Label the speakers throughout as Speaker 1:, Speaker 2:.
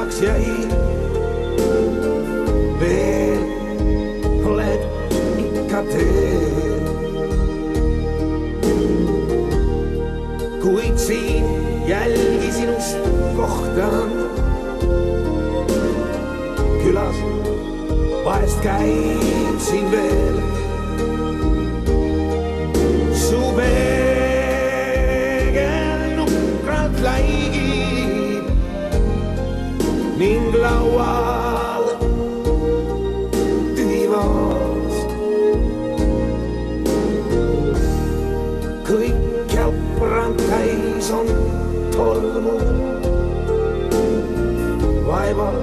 Speaker 1: tühjaks jäi. Veel oled ikka teel, kuid siin jälgi sinust kohtan. Külas vahest käib siin veel, su peegel nukralt laigib ning laual tühi vaas. Kõik jalbrand täis on tolmu, vaeval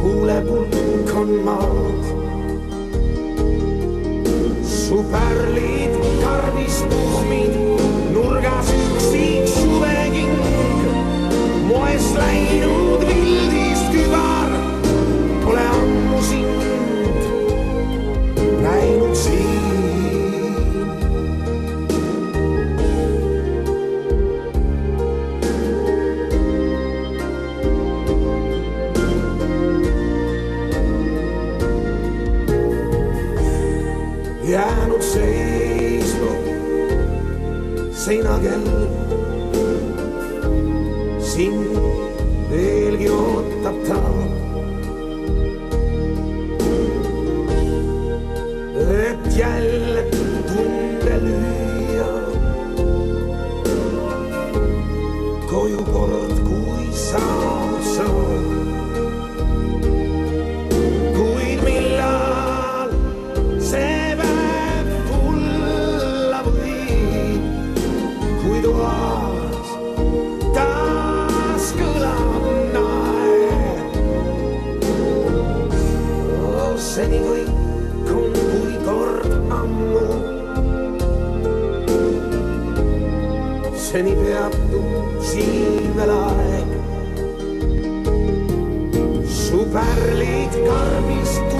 Speaker 1: huulepulk on maas. Su pärlid karbis tuhmid, nurgas üksik suveking, moest läinud vildist kübar, pole ammu sind näinud siin. Jäänud seisma seinakell, sind veelgi ootab ta. Et jälle tunde lüüa koju kord, kui saanud saab. Kuid millal see päev tulla võib, kui toas taas kõlab naer. Seni kõik on kui kord ammu, seni peatub siin veel aeg. Su pärlid karbist